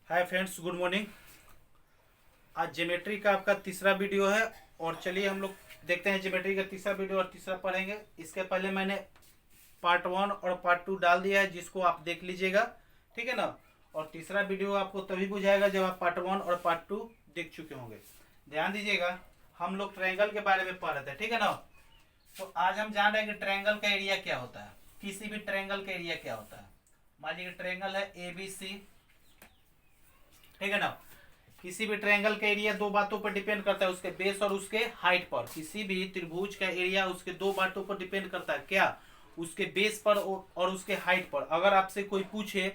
Hi friends, good morning. आज geometry का आपका तीसरा वीडियो है और चलिए हम लोग देखते हैं ज्योमेट्री का तीसरा वीडियो और तीसरा पढ़ेंगे। इसके पहले मैंने पार्ट 1 और पार्ट 2 डाल दिया है, जिसको आप देख लीजिएगा, ठीक है ना। और तीसरा वीडियो आपको तभी बुझाएगा जब आप पार्ट 1 और पार्ट 2 देख चुके होंगे। ध्यान दीजिएगा, हम लोग ट्रायंगल के बारे में पढ़ रहे थे, ठीक है ना। तो आज हम जान रहे हैं कि ट्रायंगल का एरिया क्या होता है। किसी भी ट्रायंगल का एरिया क्या होता है। मान लीजिए ट्रायंगल है ABC, ठीक है ना। किसी भी ट्रायंगल का एरिया दो बातों पर डिपेंड करता है, उसके बेस और उसके हाइट पर। किसी भी त्रिभुज का एरिया उसके दो बातों पर डिपेंड करता है, क्या? उसके बेस पर और उसके हाइट पर। अगर आपसे कोई पूछे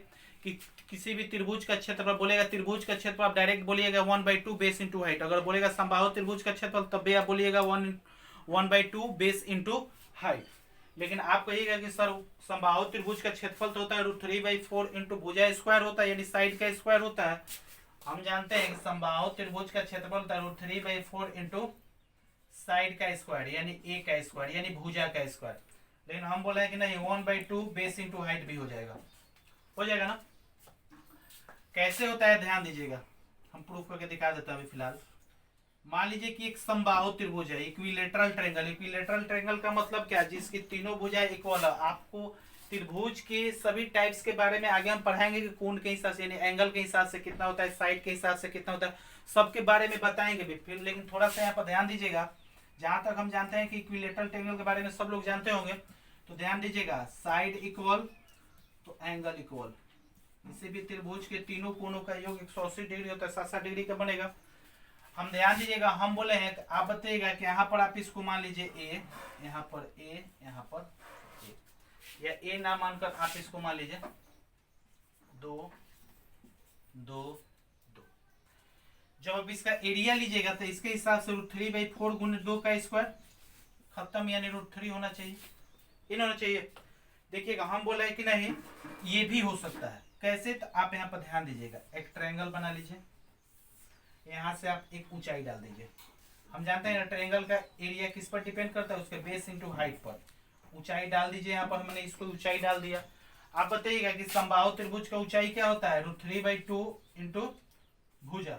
कि किसी भी त्रिभुज का क्षेत्रफल, बोलेगा त्रिभुज का क्षेत्रफल, आप डायरेक्ट बोलिएगा 1/2 बेस इंटू हाइट। अगर बोलेगा समबाहु त्रिभुज का क्षेत्रफल, तब भी आप बोलिएगा 1/2 बेस इंटू हाइट। लेकिन आप कहिएगा कि सर समबाहु त्रिभुज का क्षेत्रफल तो होता है √3/4 इंटू भुजा स्क्वायर होता है, यानी साइड का स्क्वायर होता है। हम जानते हैं कि समबाहु त्रिभुज का क्षेत्रफल √3/4 इंटू साइड का स्क्वायर, यानी ए का स्क्वायर, यानी भुजा का स्क्वायर। लेकिन हम बोले कि नहीं, 1/2 बेस इंटू हाइट भी हो जाएगा ना। कैसे होता है ध्यान दीजिएगा, हम प्रूफ करके दिखा देते हैं अभी फिलहाल। मान लीजिए कि एक समबाहु त्रिभुज है, इक्विलेटरल ट्रायंगल। इक्विलेटरल ट्रायंगल का मतलब क्या? जिसकी तीनों भुजाएं इक्वल है। आपको त्रिभुज के सभी टाइप्स के बारे में आगे हम पढ़ाएंगे कि कोण के हिसाब से, यानी एंगल के हिसाब से कितना होता है, साइड के हिसाब से कितना होता है, सबके बारे में बताएंगे भी फिर। लेकिन थोड़ा सा यहाँ पर ध्यान दीजिएगा, जहां तक हम जानते हैं कि इक्विलेटरल ट्रायंगल के बारे में सब लोग जानते होंगे, तो ध्यान दीजिएगा, साइड इक्वल तो एंगल इक्वल। किसी भी त्रिभुज के तीनों कोणों का योग 180 डिग्री होता है, 60 डिग्री का बनेगा। हम ध्यान दीजिएगा, हम बोले हैं, आप बताइएगा कि यहाँ पर आप इसको मान लीजिए ए, यहाँ पर ए, यहाँ पर ए, या ए ना मानकर आप इसको मान लीजिए 2 2 2। जब आप इसका एरिया लीजिएगा तो इसके हिसाब से √3/4 गुने 2 का स्क्वायर खत्म, यानी √3 होना चाहिए, इन होना चाहिए। देखिएगा, हम बोला है कि नहीं, ये भी हो सकता है। कैसे? तो आप यहाँ पर ध्यान दीजिएगा, एक ट्रायंगल बना लीजिए, यहाँ से आप एक ऊंचाई डाल दीजिए। हम जानते हैं ट्रायंगल का एरिया किस पर डिपेंड करता है, उसके बेस इंटू हाइट पर। ऊंचाई डाल दीजिए, यहाँ पर हमने इसको ऊंचाई डाल दिया। आप बताइएगा कि समबाहु त्रिभुज का ऊंचाई क्या होता है, √3/2 इंटू भुजा,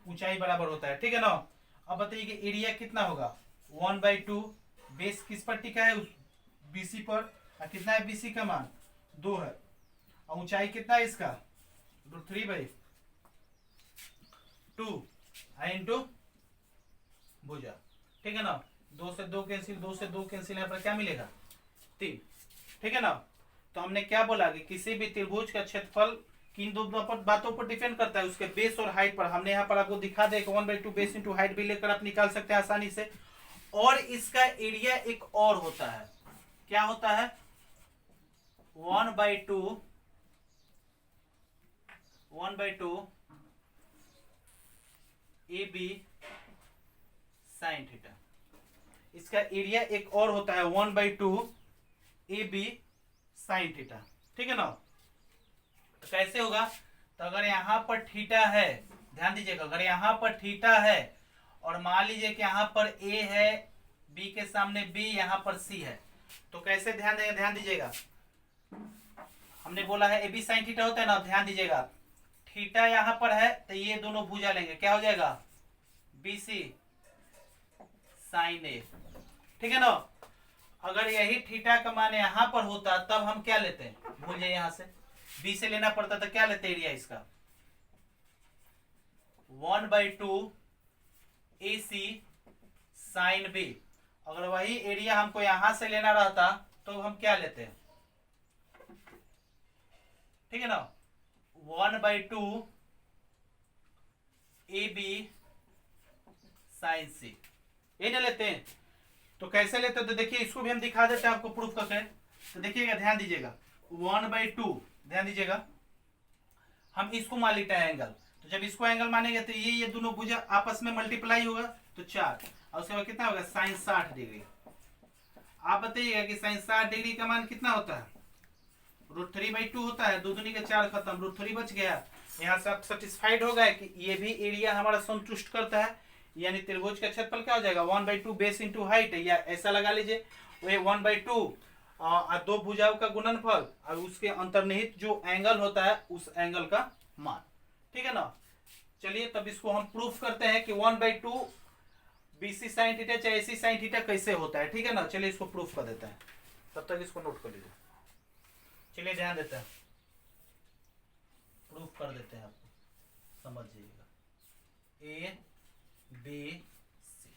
ऊंचाई बराबर होता है, ठीक है ना। अब बताइए कि एरिया कितना होगा, 1/2 बेस किस पर टिका है, BC पर। और कितना है BC का मान, 2 है। और ऊंचाई कितना है इसका, √3/2 इंटू भुजा, ठीक है ना। 2 से 2 कैंसिल, 2 से 2 कैंसिल, यहाँ पर क्या मिलेगा, 3, ठीक है ना। तो हमने क्या बोला कि किसी भी त्रिभुज का क्षेत्रफल किन दो बातों पर डिपेंड करता है, उसके बेस और हाइट पर। हमने यहाँ पर आपको दिखा दे 1/2 बेस इंटू हाइट भी लेकर आप निकाल सकते हैं आसानी से। और इसका एरिया एक और होता है, क्या होता है, 1/2 AB साइन थीटा। इसका एरिया एक और होता है 1/2 AB साइन थीटा, ठीक है ना। तो कैसे होगा, तो अगर यहां पर थीटा है, ध्यान दीजिएगा, अगर यहां पर थीटा है और मान लीजिए कि यहां पर A है, B के सामने B, यहां पर C है, तो कैसे ध्यान देंगे, ध्यान दीजिएगा। हमने बोला है AB साइन थीटा होता है ना। ध्यान दीजिएगा, थीटा यहां पर है तो ये दोनों भुजा लेंगे, क्या हो जाएगा, BC साइन A, ठीक है ना। अगर यही थीटा का मान यहां पर होता तब हम क्या लेते हैं, भूल जाइए, यहां से B से लेना पड़ता तो क्या लेते एरिया इसका, 1/2 AC साइन B। अगर वही एरिया हमको यहां से लेना रहता तो हम क्या लेते हैं, ठीक है ना, 1/2 AB साइन C, ये नहीं लेते हैं। तो कैसे लेते हैं, तो देखिए इसको भी हम दिखा देते हैं आपको प्रूफ करके। तो देखिएगा, ध्यान दीजिएगा, 1/2, ध्यान दीजिएगा, हम इसको मान लेते हैं एंगल। तो जब इसको एंगल मानेंगे तो ये दोनों भुजा आपस में मल्टीप्लाई होगा तो 4, और उसके बाद कितना होगा, साइन 60 डिग्री। आप बताइएगा कि साइन 60 डिग्री का मान कितना होता है, √3/2 होता है, 2 दूनी के 4 खत्म, √3 बच गया। यहाँ से आप सेटिस्फाइड हो गए कि ये भी एरिया हमारा संतुष्ट करता है, यानी त्रिभुज का क्षेत्रफल क्या हो जाएगा, 1/2 बेस इंटू हाइट, या ऐसा लगा लीजिए, वो 1/2 दो भुजाओं का गुणनफल और उसके अंतर्निहित जो एंगल होता है उस एंगल का मान, ठीक है ना। चलिए तब इसको हम प्रूफ करते हैं कि 1/2 BC साइन थीटा चाहे AC साइन थीटा कैसे होता है, ठीक है ना। चलिए इसको प्रूफ कर देते हैं, तब तक इसको नोट कर लीजिए। चलिए ध्यान देते हैं, प्रूफ कर देते हैं, आपको समझ जाइएगा। ABC,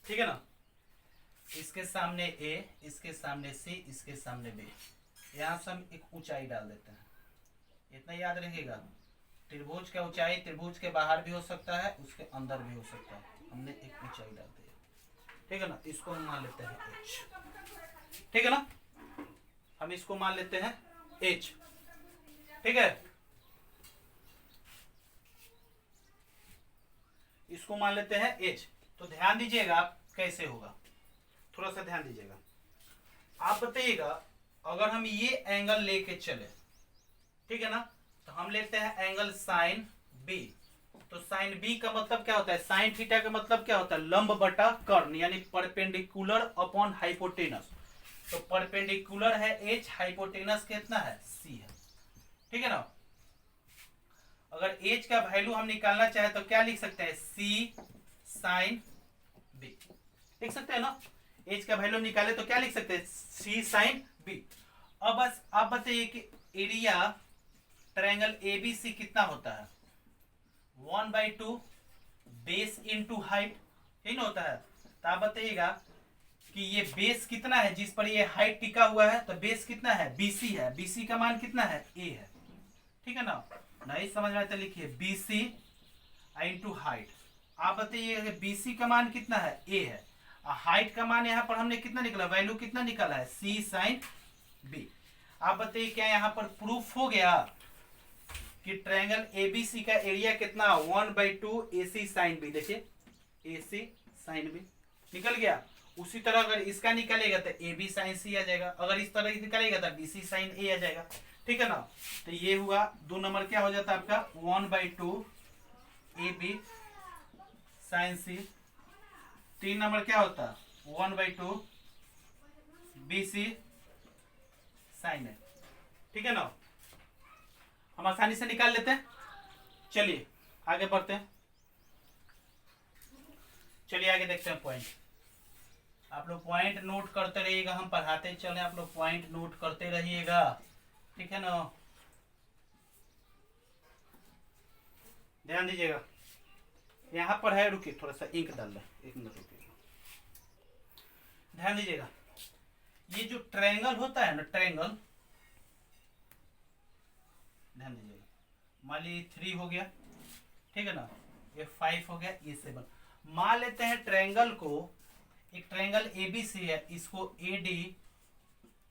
ठीक है ना। इसके सामने A, इसके सामने C, इसके सामने B। यहां से हम एक ऊंचाई डाल देते हैं, इतना याद रखिएगा। त्रिभुज का ऊंचाई त्रिभुज के बाहर भी हो सकता है, उसके अंदर भी हो सकता है। हमने एक ऊंचाई डाल दी, ठीक है ना। इसको हम मान लेते हैं H, ठीक है ना। हम इसको मान लेते हैं H, ठीक है। इसको मान लेते हैं H। तो ध्यान दीजिएगा आप कैसे होगा, थोड़ा सा ध्यान दीजिएगा। आप बताइएगा अगर हम ये एंगल लेके चले, ठीक है ना, तो हम लेते हैं एंगल साइन B। तो साइन B का मतलब क्या होता है, साइन थीटा का मतलब क्या होता है, लंब बटा कर्ण, यानी परपेंडिकुलर अपॉन हाइपोटेनस। तो परपेंडिकुलर है H, हाइपोटेनस कितना है, C है, ठीक है ना। अगर H का वैल्यू हम निकालना चाहे तो क्या लिख सकते हैं, C साइन B लिख सकते हैं ना। H का वैल्यू निकाले तो क्या लिख सकते हैं, C साइन B। अब बस आप बताइए कि एरिया ट्रायंगल ABC कितना होता है, 1/2 बेस इंटू हाइट, ठीक ना होता है। तो आप बताइएगा कि ये बेस कितना है जिस पर ये हाइट टिका हुआ है, तो बेस कितना है, BC है। BC का मान कितना है, A है, ठीक है ना। नहीं समझ में आया तो लिखिए BC इंटू हाइट। आप बताइए BC का मान कितना है, A है। हाइट का मान यहाँ पर हमने कितना निकला, वैल्यू कितना निकला है, C साइन B। आप बताइए क्या यहाँ पर प्रूफ हो गया कि ट्रायंगल ABC का एरिया कितना, 1/2 AC साइन B। देखिए AC साइन B निकल गया। उसी तरह अगर इसका निकलेगा तो AB साइन C आ जाएगा, अगर इस तरह निकलेगा तो BC साइन A आ जाएगा, ठीक है ना। तो ये हुआ 2 नंबर, क्या हो जाता है आपका 1/2 AB साइन C। 3 नंबर क्या होता है 1/2 BC साइन A, ठीक है ना। हम आसानी से निकाल लेते हैं। चलिए आगे बढ़ते हैं, चलिए आगे देखते हैं पॉइंट। आप लोग पॉइंट नोट करते रहिएगा, हम पढ़ाते चले, आप लोग पॉइंट नोट करते रहिएगा, ठीक है ना। ध्यान दीजिएगा, यहां पर है, रुकिए थोड़ा सा इंक डाल रहा है, 1 मिनट रुकिए। ध्यान दीजिएगा, ये जो ट्रायंगल होता है ना, ट्रायंगल, ध्यान दीजिएगा, मान लीजिए 3 हो गया, ठीक है ना, ये 5 हो गया, ये 7। मान लेते हैं ट्रायंगल को, एक ट्रायंगल ABC है, इसको AD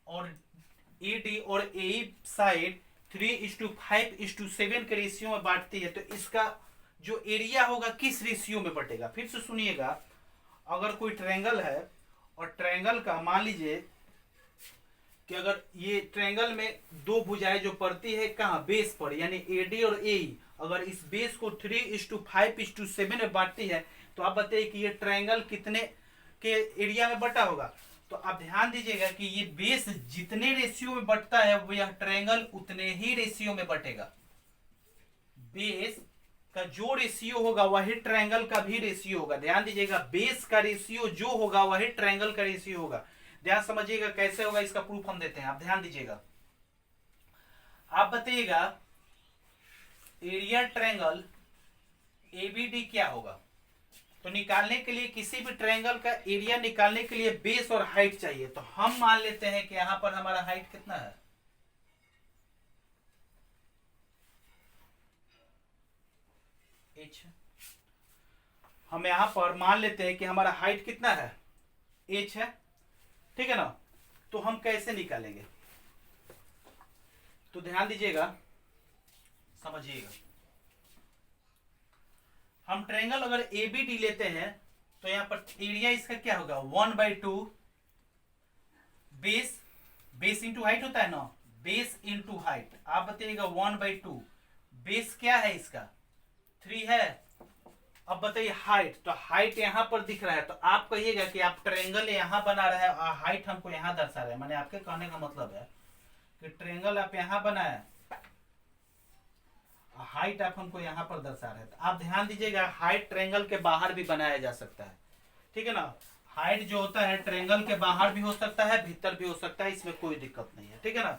और AE साइड 3:5:7 के रेशियो में बांटती है। तो इसका जो एरिया होगा किस रेशियो में बटेगा, फिर से सुनिएगा। अगर कोई ट्रायंगल है और ट्रायंगल का मान लीजिए कि अगर ये ट्रायंगल में 2 भुजाएं जो पड़ती है कहाँ, बेस पर, यानी AD और AE, अगर इस बेस को 3:5:7 में बांटती है, तो आप बताइए कि ये ट्रायंगल कितने के एरिया में बटा होगा। तो आप ध्यान दीजिएगा कि ये बेस जितने रेशियो में बटता है वो यह ट्रायंगल उतने ही रेशियो में बटेगा। बेस का जो रेशियो होगा वही ट्रायंगल का भी रेशियो होगा। ध्यान दीजिएगा, बेस का रेशियो जो होगा वही ट्रायंगल का रेशियो होगा। ध्यान समझिएगा कैसे होगा, इसका प्रूफ हम देते हैं। आप ध्यान दीजिएगा, आप बताइएगा एरिया ट्रायंगल ABD क्या होगा। तो निकालने के लिए, किसी भी ट्रायंगल का एरिया निकालने के लिए बेस और हाइट चाहिए। तो हम मान लेते हैं कि यहां पर हमारा हाइट कितना है, H। हम यहां पर मान लेते हैं कि हमारा हाइट कितना है, H है, ठीक है ना। तो हम कैसे निकालेंगे, तो ध्यान दीजिएगा, समझिएगा। हम ट्रायंगल अगर ABD लेते हैं तो यहां पर एरिया इसका क्या होगा, 1/2 बेस इंटू हाइट होता है ना, बेस इंटू हाइट। आप बताइएगा 1/2 बेस क्या है इसका, 3 है। अब बताइए हाइट, तो हाइट यहां पर दिख रहा है, तो आप कहिएगा कि आप ट्रायंगल यहां बना रहे हैं और हाइट हमको यहां दर्शा रहे हैं। मैंने आपके कहने का मतलब है कि ट्रायंगल आप यहां बनाए, हाइट आप हमको यहाँ पर दर्शा रहे हैं। आप ध्यान दीजिएगा, हाइट ट्रायंगल के बाहर भी बनाया जा सकता है, ठीक है ना। हाइट जो होता है ट्रायंगल के बाहर भी हो सकता है, भीतर भी हो सकता है, इसमें कोई दिक्कत नहीं है, ठीक है ना।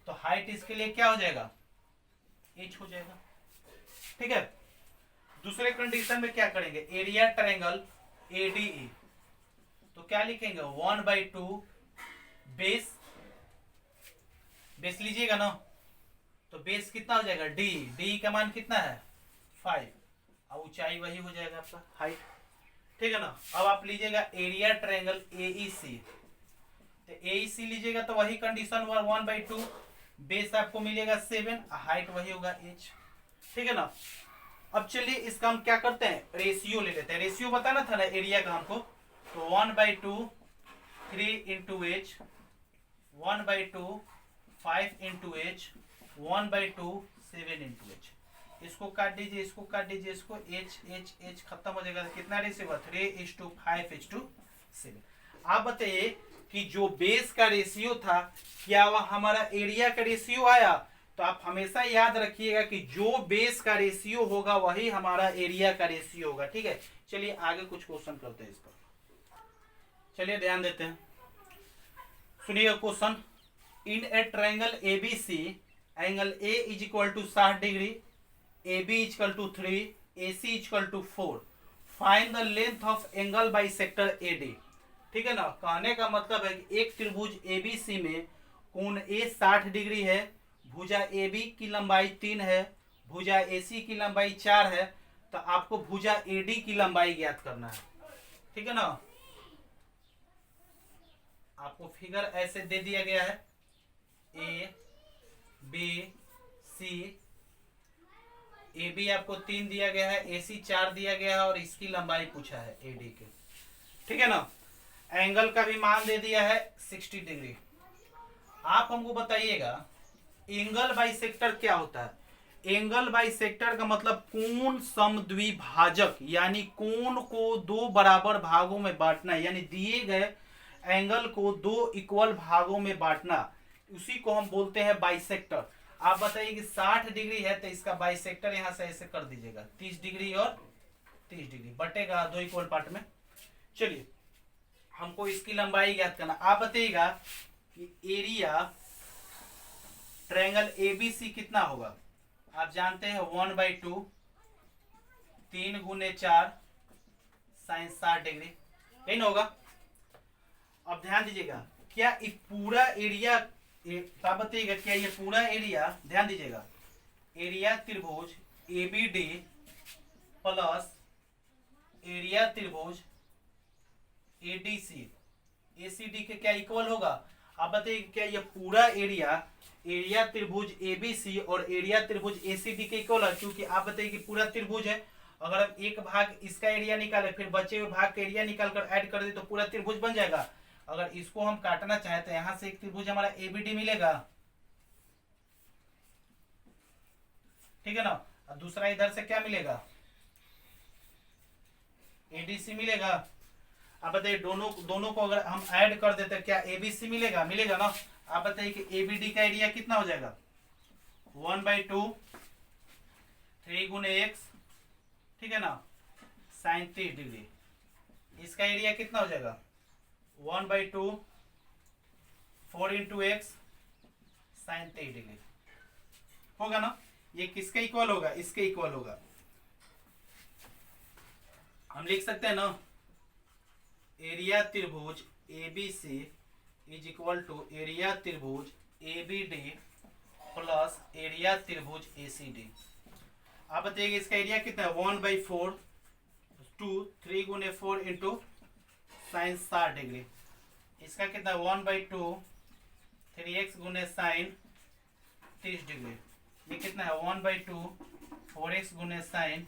तो हाइट इसके लिए क्या हो जाएगा, h हो जाएगा, ठीक है। दूसरे कंडीशन में क्या करेंगे, एरिया ट्रायंगल ADE, तो क्या लिखेंगे 1/2 बेस, बेस लीजिएगा ना, तो बेस कितना हो जाएगा डी का मान कितना है 5, और ऊंचाई वही हो जाएगा आपका हाइट, ठीक है ना। अब आप लीजिएगा एरिया ट्रायंगल AEC, तो AEC लीजिएगा तो वही कंडीशन हुआ 1/2, बेस आपको मिलेगा 7, हाइट वही होगा h, ठीक है ना। अब चलिए इसका हम क्या करते हैं, रेशियो ले लेते हैं। रेशियो बताना था ना एरिया का हमको, तो 1/2 3 into h, 1/2 5 into h, 1/2 7 into h। इसको काट दीजिए, इसको काट दीजिए, इसको h खत्म हो जाएगा, कितना रेशियो हुआ 3:5:7। आप बताइए कि जो बेस का रेशियो था क्या वह हमारा एरिया का रेशियो आया, तो आप हमेशा याद रखिएगा कि जो बेस का रेशियो होगा वही हमारा एरिया का रेशियो होगा, ठीक है। चलिए आगे कुछ क्वेश्चन करते हैं इस पर, चलिए ध्यान देते हैं, सुनिए question. In a triangle ABC, angle A is equal to 60 degree, AB is equal to 3, AC is equal to 4, find the length of angle बाई सेक्टर AD, ठीक है ना। कहने का मतलब है कि एक त्रिभुज ABC में कोण A 60 डिग्री है, भुजा AB की लंबाई 3 है, भुजा AC की लंबाई 4 है, तो आपको भुजा AD की लंबाई ज्ञात करना है, ठीक है ना। आपको फिगर ऐसे दे दिया गया है, A B C, AB आपको 3 दिया गया है, AC 4 दिया गया है, और इसकी लंबाई पूछा है AD के, ठीक है ना। एंगल का भी मान दे दिया है 60 डिग्री। आप हमको बताइएगा एंगल बाइसेक्टर क्या होता है। एंगल बाइसेक्टर का मतलब कोण समद्विभाजक, यानी कोण को दो बराबर भागों में बांटना, यानी दिए गए एंगल को दो इक्वल भागों में बांटना, उसी को हम बोलते हैं बाइसेक्टर। आप बताइए कि 60 डिग्री है, तो इसका बाइसेक्टर यहां से ऐसे कर दीजिएगा, 30 डिग्री और 30 डिग्री बटेगा दो इक्वल पार्ट में। चलिए हमको इसकी लंबाई ज्ञात करना। आप बताइएगा कि एरिया ट्रायंगल ABC कितना होगा। आप जानते हैं 1/2 3 गुने 4 साइन 60 डिग्री, यही ना होगा। अब ध्यान दीजिएगा, क्या ये पूरा एरिया, आप बताइएगा क्या ये पूरा एरिया, ध्यान दीजिएगा, एरिया त्रिभुज ABD प्लस एरिया त्रिभुज ACD के क्या इक्वल होगा। आप बताइए क्या ये पूरा एरिया त्रिभुज ABC और एरिया त्रिभुज ACD के इक्वल है, क्योंकि आप बताइए कि पूरा त्रिभुज है, अगर हम एक भाग इसका एरिया निकाले फिर बचे हुए भाग का एरिया निकाल कर ऐड कर दे तो पूरा त्रिभुज बन जाएगा। अगर इसको हम काटना चाहे तो यहां से एक त्रिभुज हमारा ABD मिलेगा, ठीक है ना, और दूसरा इधर से क्या मिलेगा ADC मिलेगा। आप बताइए दोनों को अगर हम ऐड कर देते क्या ABC मिलेगा, मिलेगा ना। आप बताइए कि ABD का एरिया कितना हो जाएगा 1/2 3 गुने x, ठीक है ना, साइन 30 डिग्री। इसका एरिया कितना हो जाएगा 1/2 4 इंटू एक्स साइन 30 डिग्री, होगा ना। ये किसके इक्वल होगा, इसके इक्वल होगा। हम लिख सकते हैं ना एरिया त्रिभुज ABC is equal to area त्रिभुज ABD प्लस एरिया त्रिभुज ACD। आप बताइए इसका एरिया कितना है 1/4 2 3 गुने 4 इंटू साइन 60 डिग्री। इसका कितना 1/2 3x गुने साइन 30 डिग्री। ये कितना है 1/2 4x गुने साइन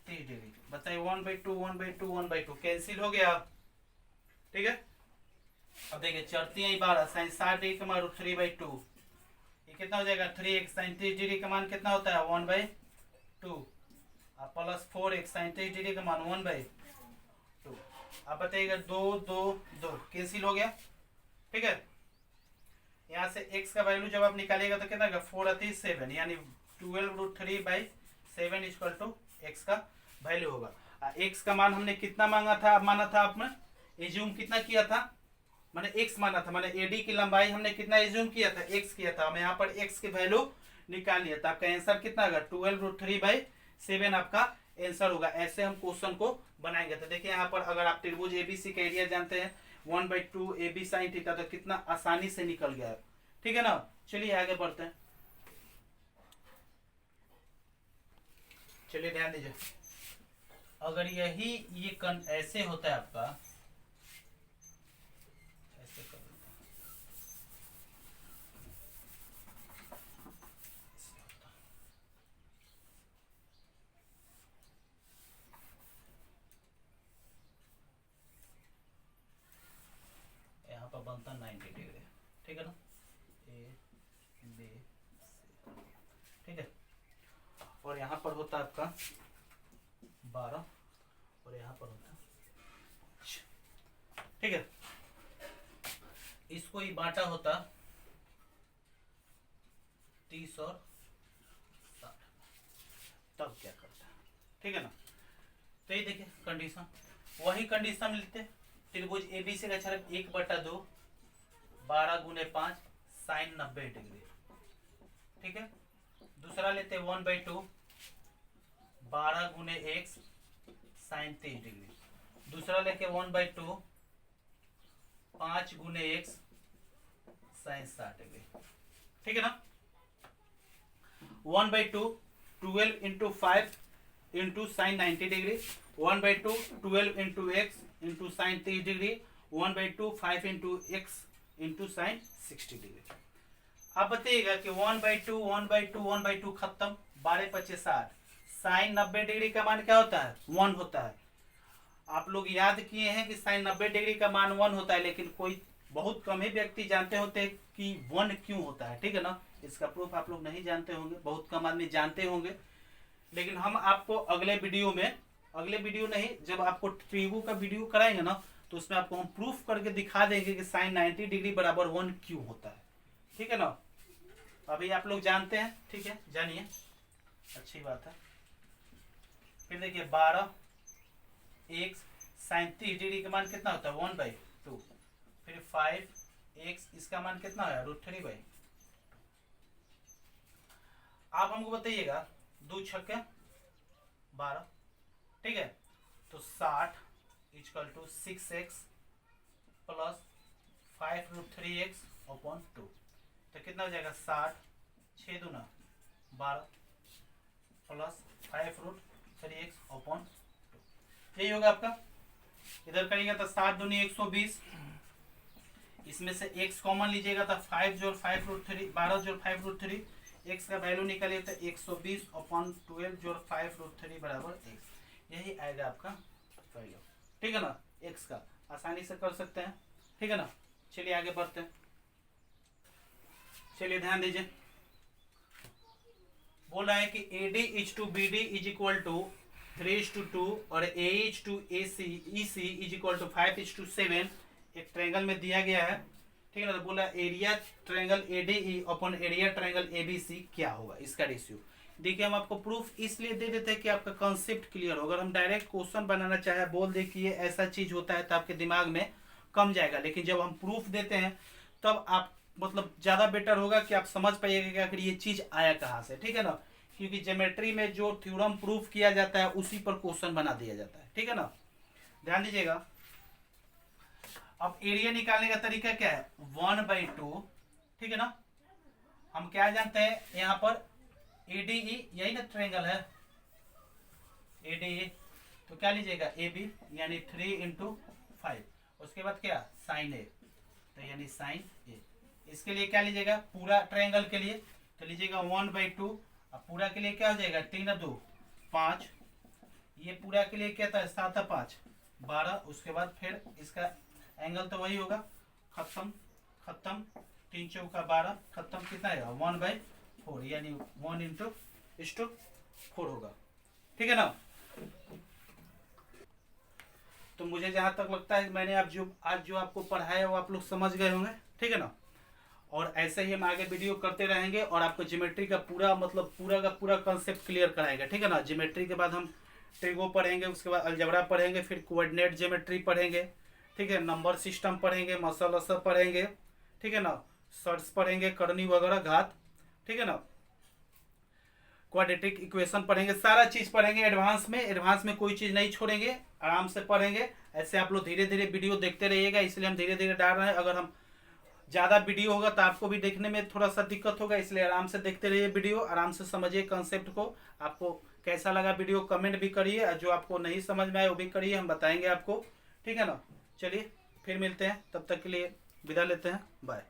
30 डिग्री। बताइए 1/2 1/2 1/2 कैंसिल हो गया, ठीक है। अब देखिए चढ़ती है 12 साइन 60 डिग्री का मान 3/2, ये कितना हो जाएगा 3x साइन 30 डिग्री का मान कितना होता है 1/2 प्लस 4x साइन 30 डिग्री का मान 1/2। आप बताइएगा 2 2 2 कैंसिल हो गया, ठीक है। यहाँ से x का वैल्यू जब आप निकालिएगा तो कितना 4 7 यानी 12√3/6 7 इक्वल टू एक्स का वैल्यू होगा। एक्स का मान हमने कितना माना था आपने, एज्यूम कितना किया था, मैंने एक्स माना था, मैंने एडी की लंबाई हमने कितना एज्यूम किया था, एक्स किया था। हमें यहाँ पर एक्स की वैल्यू निकाल लिया था। आपका आंसर कितना होगा 12√3/7 आपका आंसर होगा। ऐसे हम क्वेश्चन को बनाएंगे। तो देखिए यहाँ पर अगर आप त्रिभुज एबीसी का एरिया जानते हैं 1/2 AB sin थीटा, तो कितना आसानी से निकल गया है। ठीक है ना, चलिए आगे बढ़ते हैं। चलिए ध्यान दीजिए, अगर यही ये ऐसे होता है आपका, ऐसे कर देता हूं। यहाँ पर बनता 90 डिग्री, ठीक है ना, ए बी सी, ठीक है। और यहाँ पर होता है आपका 12 और यहाँ पर होता है, ठीक है। इसको ही बांटा होता 30 और 60, तब क्या करता है, ठीक है ना। तो ये देखिए कंडीशन, वही कंडीशन लेते त्रिभुज एबीसी का क्षण 1/2 12 × 5 साइन 90 डिग्री, ठीक है। दूसरा लेते 1/2 12 × x साइन 30 डिग्री। दूसरा लेके 1/2 5 × x साइन 60 डिग्री, ठीक है ना। 1/2 12 × 5 into sine 90 degree, 1/2 12 × x into sine 30 degree, 1/2 5 × x into sine 60 degree. आप बताइएगा कि 1/2 1/2 1/2 खत्म, 12 25 60, साइन 90 डिग्री का मान क्या होता है 1 होता है। आप लोग याद किए हैं कि साइन 90 डिग्री का मान 1 होता है, लेकिन कोई बहुत कम ही व्यक्ति जानते होते हैं कि 1 क्यों होता है, ठीक है ना। इसका प्रूफ आप लोग नहीं जानते होंगे, बहुत कम आदमी जानते होंगे। लेकिन हम आपको अगले वीडियो नहीं, जब आपको ट्रिबू का वीडियो कराएंगे ना, तो उसमें आपको हम प्रूफ करके दिखा देंगे कि साइन 90 डिग्री बराबर 1 क्यों होता है, ठीक है ना। अभी आप लोग जानते हैं, ठीक है, जानिए, अच्छी बात है। फिर देखिए 12 x साइन 30 डिग्री का मान कितना होता है 1/2, फिर 5x इसका मान कितना है √3/। आप हमको बताइएगा 2 छक्के 12, ठीक है। तो 60 equal to 6x plus 5√3x/2, तो कितना हो जाएगा 60 6 दूना 12 प्लस 5√3x/2, यही होगा आपका। इधर करेंगे तो 7 दूनी 120, इसमें से x कॉमन लीजिएगा तो 5 जोड़ 5√3 12 जोड़ 5√3, x का वैल्यू निकालिए तो 120/12 जोड़ 5√3 बराबर x, यही आएगा आपका वैल्यू, ठीक है ना। x का आसानी से कर सकते हैं, ठीक है ना। चलिए आगे बढ़ते हैं। चलिए ध्यान दीजिए, बोल रहा है कि AD is to BD is equal to 3:2 और AE is to EC is equal to 5:7 एक ट्रायंगल में दिया गया है, ठीक है ना। तो बोला area triangle ADE upon area triangle ABC क्या होगा, इसका रेशियो। देखिए हम आपको प्रूफ इसलिए दे देते हैं कि आपका कॉन्सेप्ट क्लियर हो। अगर हम डायरेक्ट क्वेश्चन बनाना चाहे, बोल दे कि ये ऐसा चीज होता है, तो आपके दिमाग में कम जाएगा। लेकिन जब हम प्रूफ देते हैं तब आप मतलब ज्यादा बेटर होगा कि आप समझ पाइएगा कि आखिर ये चीज आया कहाँ से, ठीक है ना। क्योंकि ज्योमेट्री में जो थ्योरम प्रूफ किया जाता है उसी पर क्वेश्चन बना दिया जाता है, ठीक है ना। ध्यान दीजिएगा, अब एरिया निकालने का तरीका क्या है 1/2, ठीक है ना। हम क्या जानते हैं यहाँ पर ADE, यही ना ट्रायंगल है ADE, तो क्या लीजिएगा AB यानी 3 × 5, उसके बाद क्या साइन A, तो यानी साइन A। इसके लिए क्या लीजिएगा पूरा ट्रायंगल के लिए, तो लीजिएगा 1/2, अब पूरा के लिए क्या हो जाएगा 3 2 5, ये पूरा के लिए क्या था 7 5 12, उसके बाद फिर इसका एंगल तो वही होगा, खत्म खत्म 3 चौका 12, खत्म कितना आएगा 1/4, यानी 1 × 4 होगा, ठीक है ना। तो मुझे जहां तक लगता है मैंने आज जो आपको पढ़ाया वो आप लोग समझ गए होंगे, ठीक है ना। और ऐसे ही हम आगे वीडियो करते रहेंगे और आपको ज्योमेट्री का पूरा मतलब पूरा का पूरा कंसेप्ट क्लियर कराएंगे, ठीक है ना। ज्योमेट्री के बाद हम ट्रिगो पढ़ेंगे, उसके बाद अलजेब्रा पढ़ेंगे, फिर कोऑर्डिनेट ज्योमेट्री पढ़ेंगे, ठीक है, नंबर सिस्टम पढ़ेंगे, मसल वसल पढ़ेंगे, ठीक है ना, सर्ट्स पढ़ेंगे, करनी वगैरह घात, ठीक है ना, क्वाड्रेटिक इक्वेशन पढ़ेंगे, सारा चीज पढ़ेंगे एडवांस में। एडवांस में कोई चीज नहीं छोड़ेंगे, आराम से पढ़ेंगे। ऐसे आप लोग धीरे धीरे वीडियो देखते रहिएगा, इसलिए हम धीरे धीरे डाल रहे हैं। अगर हम ज़्यादा वीडियो होगा तो आपको भी देखने में थोड़ा सा दिक्कत होगा, इसलिए आराम से देखते रहिए वीडियो, आराम से समझिए कंसेप्ट को। आपको कैसा लगा वीडियो कमेंट भी करिए, जो आपको नहीं समझ में आए वो भी करिए, हम बताएंगे आपको, ठीक है ना। चलिए फिर मिलते हैं, तब तक के लिए विदा लेते हैं, बाय।